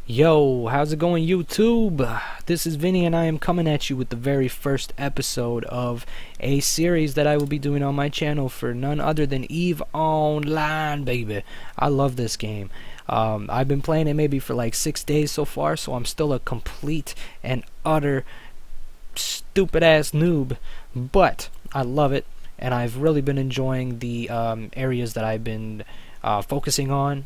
Yo, how's it going, YouTube? This is Vinny, and I am coming at you with the very first episode of a series that I will be doing on my channel for none other than EVE Online, baby. I love this game. I've been playing it maybe for like 6 days so far, so I'm still a complete and utter stupid-ass noob, but I love it, and I've really been enjoying the areas that I've been focusing on.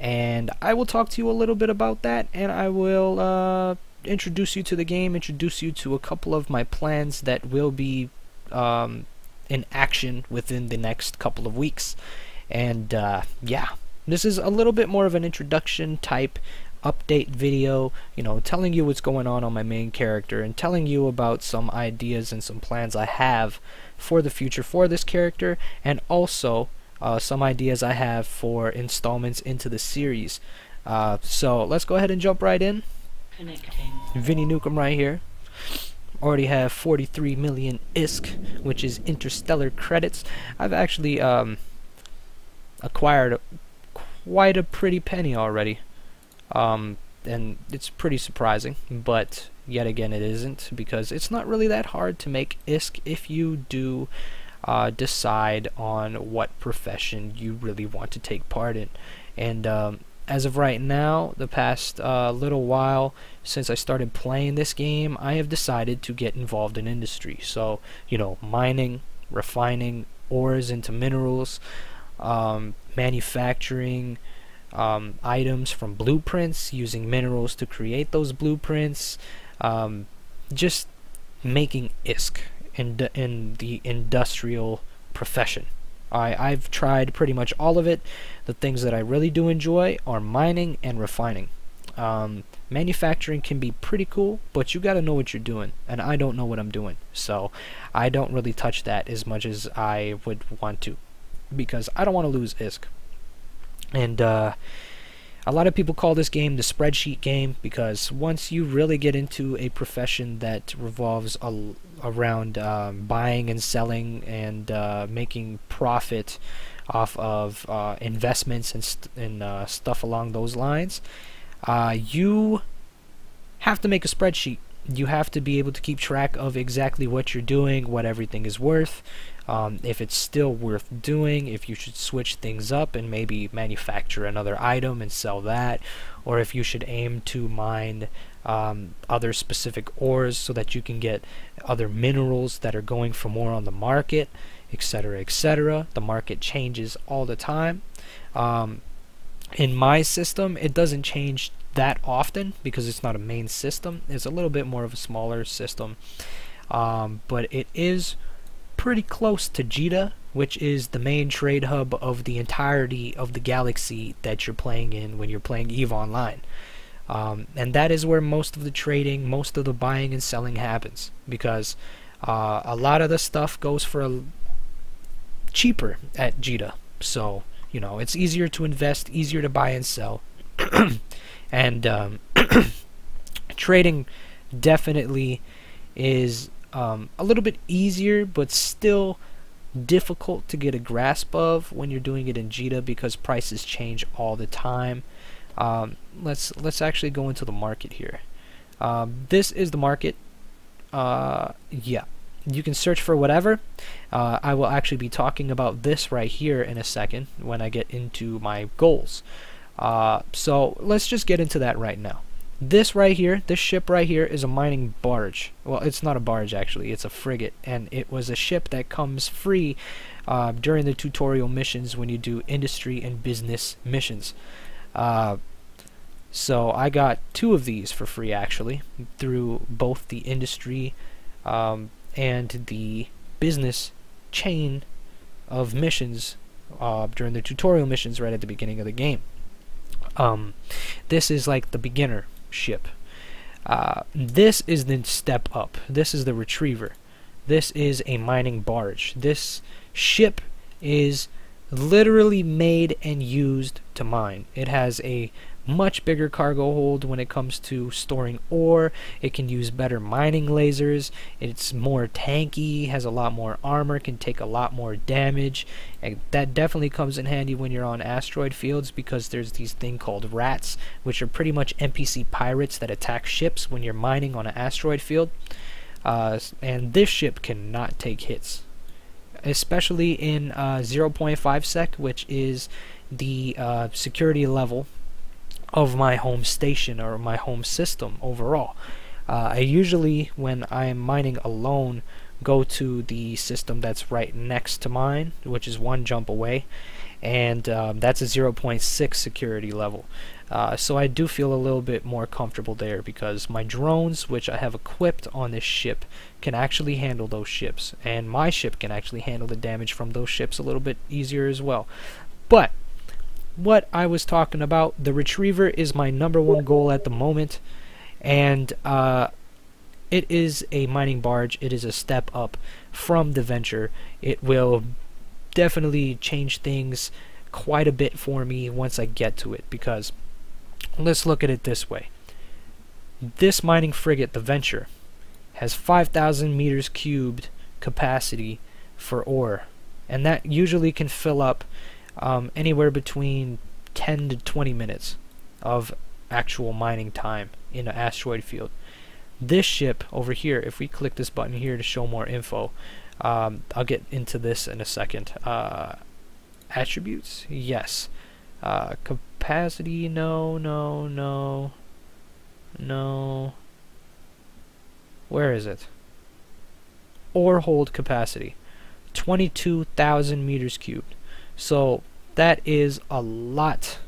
And I will talk to you a little bit about that, and I will introduce you to the game, introduce you to a couple of my plans that will be in action within the next couple of weeks. And yeah, this is a little bit more of an introduction type update video, you know, telling you what's going on my main character and telling you about some ideas and some plans I have for the future for this character, and also some ideas I have for installments into the series. So let's go ahead and jump right in. Connecting. Vinny Nukem right here. Already have 43 million ISK, which is interstellar credits. I've actually acquired quite a pretty penny already. And it's pretty surprising, but yet again it isn't, because it's not really that hard to make ISK if you do decide on what profession you really want to take part in. And as of right now, the past little while since I started playing this game, I have decided to get involved in industry. So, you know, mining, refining ores into minerals, manufacturing items from blueprints, using minerals to create those blueprints, just making ISK in the industrial profession. I've tried pretty much all of it. The things that I really do enjoy are mining and refining. Manufacturing can be pretty cool, but you gotta know what you're doing, and I don't know what I'm doing, so I don't really touch that as much as I would want to, because I don't want to lose ISK. And a lot of people call this game the spreadsheet game, because once you really get into a profession that revolves around buying and selling and making profit off of investments and stuff along those lines, you have to make a spreadsheet. You have to be able to keep track of exactly what you're doing, what everything is worth, if it's still worth doing, if you should switch things up and maybe manufacture another item and sell that, or if you should aim to mine other specific ores so that you can get other minerals that are going for more on the market, etc., etc. The market changes all the time. In my system, it doesn't change that often because it's not a main system. It's a little bit more of a smaller system, but it is pretty close to Jita, which is the main trade hub of the entirety of the galaxy that you're playing in when you're playing EVE Online. And that is where most of the trading, most of the buying and selling happens, because a lot of the stuff goes for cheaper at Jita. So, you know, it's easier to invest, easier to buy and sell. And trading definitely is a little bit easier, but still difficult to get a grasp of when you're doing it in Jita, because prices change all the time. Let's actually go into the market here. This is the market. Yeah, you can search for whatever. I will actually be talking about this right here in a second when I get into my goals. So let's just get into that right now. This right here, this ship right here, is a mining barge. Well, it's not a barge actually, it's a frigate, and it was a ship that comes free during the tutorial missions when you do industry and business missions. So I got 2 of these for free actually, through both the industry and the business chain of missions during the tutorial missions right at the beginning of the game. This is like the beginner ship. This is the step up. This is the retriever. This is a mining barge. This ship is literally made and used to mine. It has a much bigger cargo hold when it comes to storing ore. It can use better mining lasers. It's more tanky, has a lot more armor, can take a lot more damage, and that definitely comes in handy when you're on asteroid fields, because there's these thing called rats, which are pretty much NPC pirates that attack ships when you're mining on an asteroid field. And this ship cannot take hits, especially in 0.5 sec, which is the security level of my home station or my home system overall. I usually, when I'm mining alone, go to the system that's right next to mine, which is one jump away, and that's a 0.6 security level. So I do feel a little bit more comfortable there, because my drones, which I have equipped on this ship, can actually handle those ships, and my ship can actually handle the damage from those ships a little bit easier as well. But what I was talking about, the Retriever is my #1 goal at the moment, and it is a mining barge. It is a step up from the Venture. It will definitely change things quite a bit for me once I get to it, because let's look at it this way. This mining frigate, the Venture, has 5,000 meters cubed capacity for ore, and that usually can fill up anywhere between 10 to 20 minutes of actual mining time in an asteroid field. This ship over here, if we click this button here to show more info, I'll get into this in a second. Attributes, yes. Capacity, no. Where is it? Ore hold capacity, 22,000 meters cubed. So that is a lot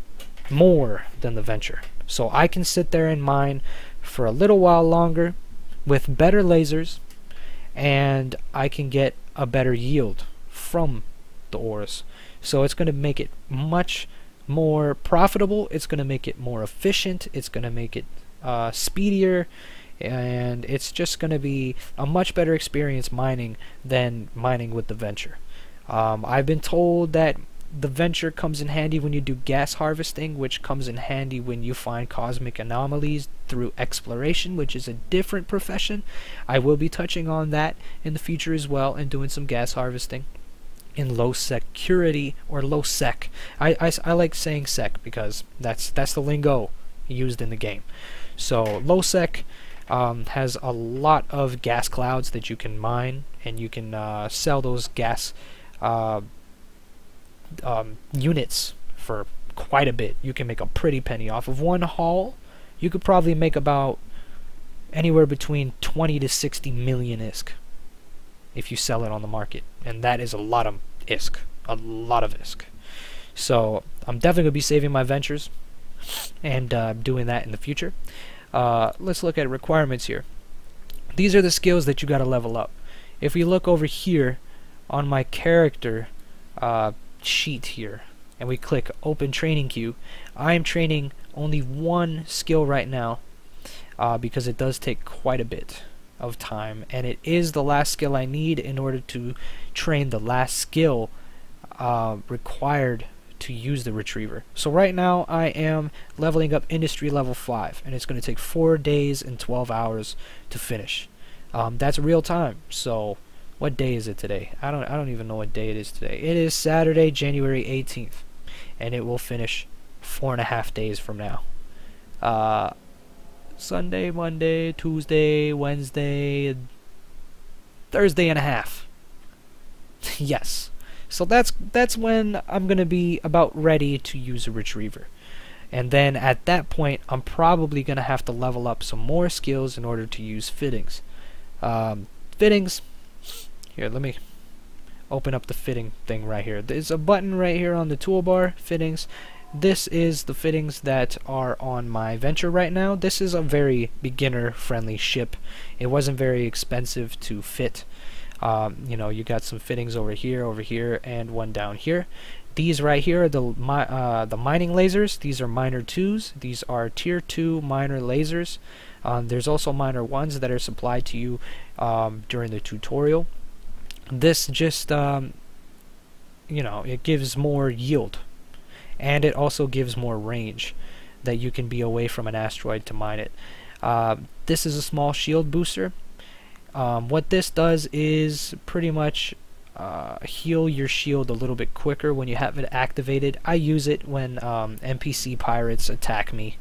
more than the Venture. So I can sit there and mine for a little while longer with better lasers, and I can get a better yield from the ores. So it's going to make it much more profitable, it's going to make it more efficient, it's going to make it speedier, and it's just going to be a much better experience mining than mining with the Venture. I've been told that the Venture comes in handy when you do gas harvesting, which comes in handy when you find cosmic anomalies through exploration, which is a different profession. I will be touching on that in the future as well, and doing some gas harvesting in low security, or low sec. I like saying sec because that's the lingo used in the game. So low sec has a lot of gas clouds that you can mine, and you can sell those gas units for quite a bit. You can make a pretty penny off of one haul. You could probably make about anywhere between 20 to 60 million ISK if you sell it on the market, and that is a lot of ISK, a lot of ISK. So I'm definitely gonna be saving my Ventures and doing that in the future. Let's look at requirements here. These are the skills that you got to level up. If we look over here on my character sheet here, and we click open training queue, I am training only one skill right now, because it does take quite a bit of time, and it is the last skill I need in order to train the last skill required to use the Retriever. So right now I am leveling up industry level 5, and it's going to take 4 days and 12 hours to finish. That's real time. So what day is it today? I don't even know what day it is today. It is Saturday, January 18th, and it will finish 4.5 days from now. Sunday, Monday, Tuesday, Wednesday, Thursday and a half. Yes. So that's when I'm gonna be about ready to use a Retriever. And then at that point I'm probably gonna have to level up some more skills in order to use fittings. Fittings, here, let me open up the fitting thing right here. There's a button right here on the toolbar, fittings. This is the fittings that are on my Venture right now. This is a very beginner friendly ship. It wasn't very expensive to fit. You know, you got some fittings over here, and one down here. These right here are the mining lasers. These are miner 2s. These are tier 2 miner lasers. There's also miner 1s that are supplied to you during the tutorial. This just, you know, it gives more yield, and it also gives more range. that you can be away from an asteroid to mine it. This is a small shield booster. What this does is pretty much heal your shield a little bit quicker when you have it activated. I use it when NPC pirates attack me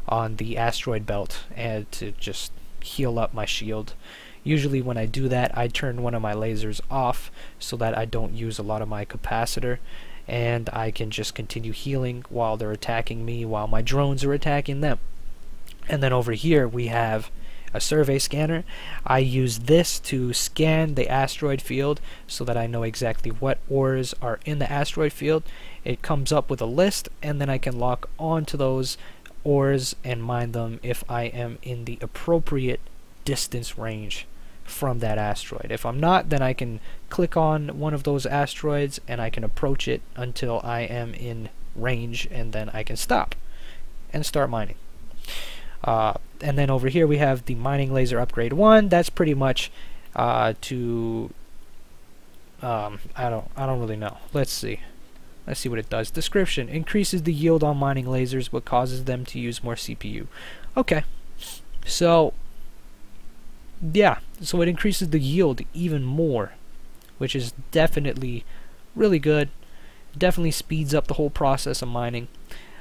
on the asteroid belt, and to just heal up my shield. Usually when I do that, I turn one of my lasers off so that I don't use a lot of my capacitor, and I can just continue healing while they're attacking me, while my drones are attacking them. And then over here we have a survey scanner. I use this to scan the asteroid field so that I know exactly what ores are in the asteroid field. It comes up with a list, and then I can lock onto those ores and mine them if I am in the appropriate distance range from that asteroid. If I'm not, then I can click on one of those asteroids and I can approach it until I am in range, and then I can stop and start mining. And then over here we have the mining laser upgrade 1. That's pretty much I don't really know. Let's see what it does. Description: increases the yield on mining lasers, but causes them to use more CPU. Okay, so yeah, so it increases the yield even more, which is definitely really good. Definitely speeds up the whole process of mining,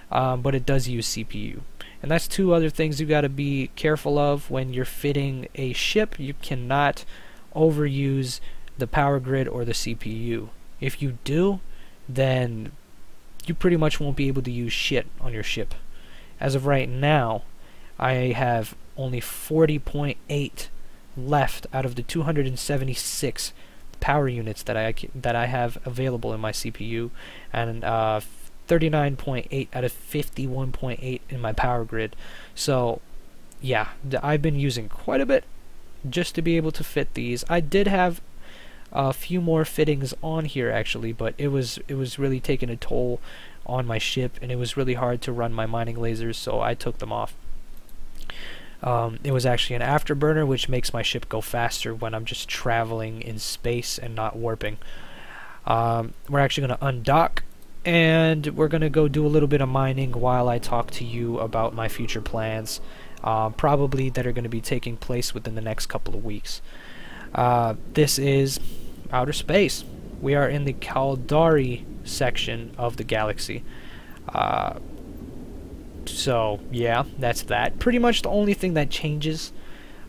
but it does use CPU. And that's two other things you got to be careful of when you're fitting a ship. You cannot overuse the power grid or the CPU. If you do, then you pretty much won't be able to use shit on your ship. As of right now, I have only 40.8 left out of the 276 power units that I have available in my CPU, and 39.8 out of 51.8 in my power grid. So yeah, I've been using quite a bit just to be able to fit these. I did have a few more fittings on here actually, but it was really taking a toll on my ship, and it was really hard to run my mining lasers, so I took them off. It was actually an afterburner, which makes my ship go faster when I'm just traveling in space and not warping. We're actually going to undock, and we're going to go do a little bit of mining while I talk to you about my future plans, probably that are going to be taking place within the next couple of weeks. This is outer space. We are in the Caldari section of the galaxy. So yeah, that's that. Pretty much the only thing that changes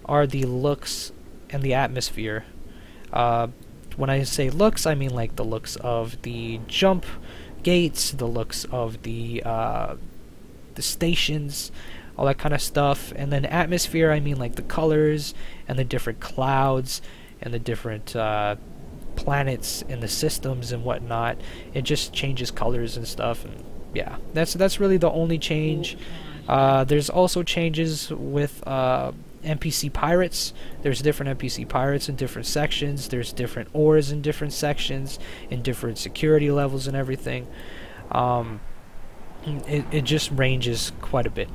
are the looks and the atmosphere. When I say looks, I mean like the looks of the jump gates, the looks of the stations, all that kind of stuff. And then atmosphere, I mean like the colors and the different clouds and the different planets in the systems and whatnot. It just changes colors and stuff. And yeah, that's really the only change. There's also changes with NPC pirates. There's different NPC pirates in different sections. There's different ores in different sections, in different security levels and everything. It just ranges quite a bit.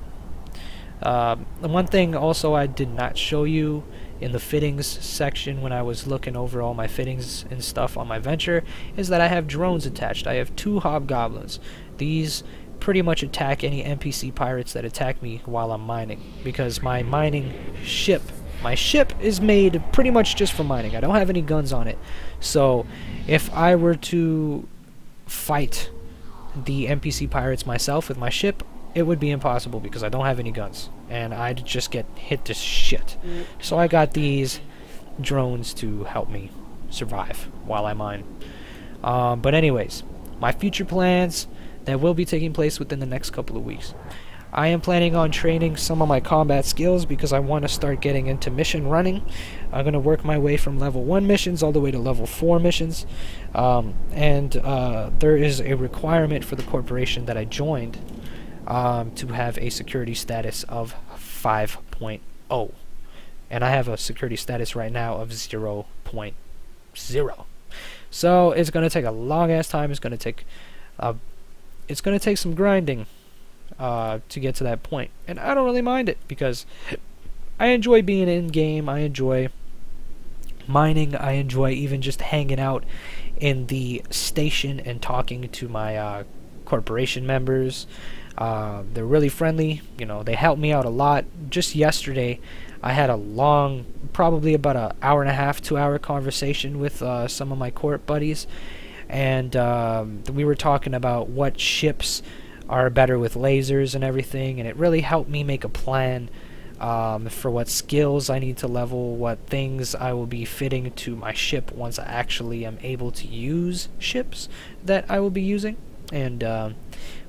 One thing also I did not show you in the fittings section when I was looking over all my fittings and stuff on my venture is that I have drones attached. I have 2 hobgoblins. These pretty much attack any NPC pirates that attack me while I'm mining, because my ship is made pretty much just for mining. I don't have any guns on it, so if I were to fight the NPC pirates myself with my ship, it would be impossible because I don't have any guns and I'd just get hit to shit. So I got these drones to help me survive while I mine. But anyways, my future plans that will be taking place within the next couple of weeks. I am planning on training some of my combat skills because I want to start getting into mission running. I'm going to work my way from level 1 missions all the way to level 4 missions. There is a requirement for the corporation that I joined to have a security status of 5.0. And I have a security status right now of 0.0. So it's going to take a long ass time. It's going to take some grinding to get to that point, and I don't really mind it because I enjoy being in game. I enjoy mining. I enjoy even just hanging out in the station and talking to my corporation members. They're really friendly. You know, they help me out a lot. Just yesterday, I had a long, probably about an hour and a half, 2 hour conversation with some of my court buddies, and we were talking about what ships are better with lasers and everything, and it really helped me make a plan for what skills I need to level, what things I will be fitting to my ship once I actually am able to use ships that I will be using, and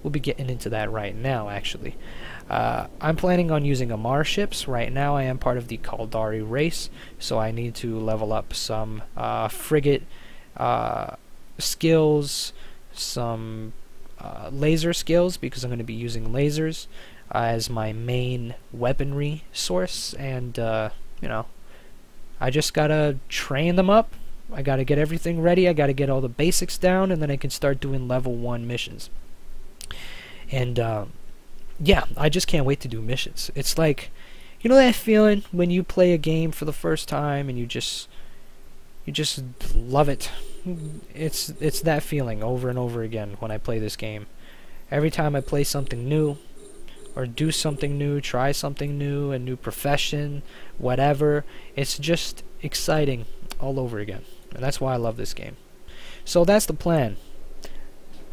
we'll be getting into that right now actually. I'm planning on using Amarr ships. Right now I am part of the Kaldari race, so I need to level up some frigate skills, some laser skills, because I'm going to be using lasers as my main weaponry source, and you know, I just gotta train them up. I gotta get everything ready. I gotta get all the basics down, and then I can start doing level 1 missions. And yeah, I just can't wait to do missions. It's like, you know that feeling when you play a game for the first time and you just love it. It's that feeling over and over again when I play this game. Every time I play something new, or do something new, try something new, a new profession, whatever, it's just exciting all over again. And that's why I love this game. So that's the plan.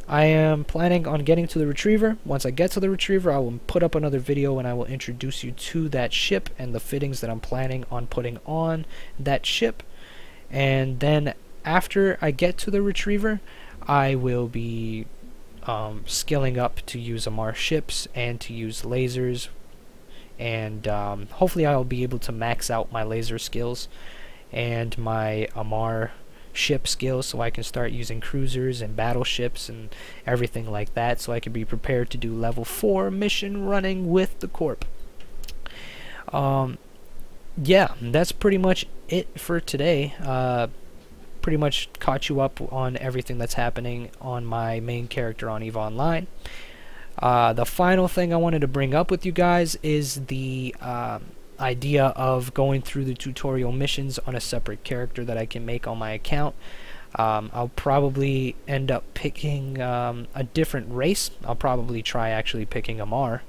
I am planning on getting to the retriever. Once I get to the retriever, I will put up another video and I will introduce you to that ship and the fittings that I'm planning on putting on that ship. And then after I get to the retriever, I will be skilling up to use Amarr ships and to use lasers, and hopefully I'll be able to max out my laser skills and my Amarr ship skills, so I can start using cruisers and battleships and everything like that, so I can be prepared to do level 4 mission running with the Corp. Yeah, that's pretty much it for today. Pretty much caught you up on everything that's happening on my main character on EVE Online. The final thing I wanted to bring up with you guys is the idea of going through the tutorial missions on a separate character that I can make on my account. I'll probably end up picking a different race. I'll probably try actually picking Amarr,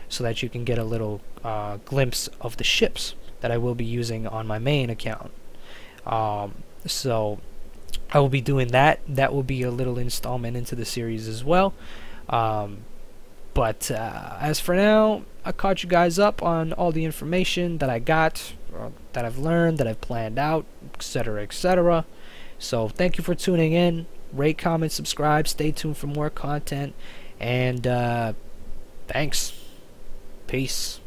so that you can get a little glimpse of the ships that I will be using on my main account. So I will be doing that. That will be a little installment into the series as well. But as for now, I caught you guys up on all the information that I got, or that I've learned, that I've planned out, etc., etc. So thank you for tuning in. Rate, comment, subscribe. Stay tuned for more content. And thanks. Peace.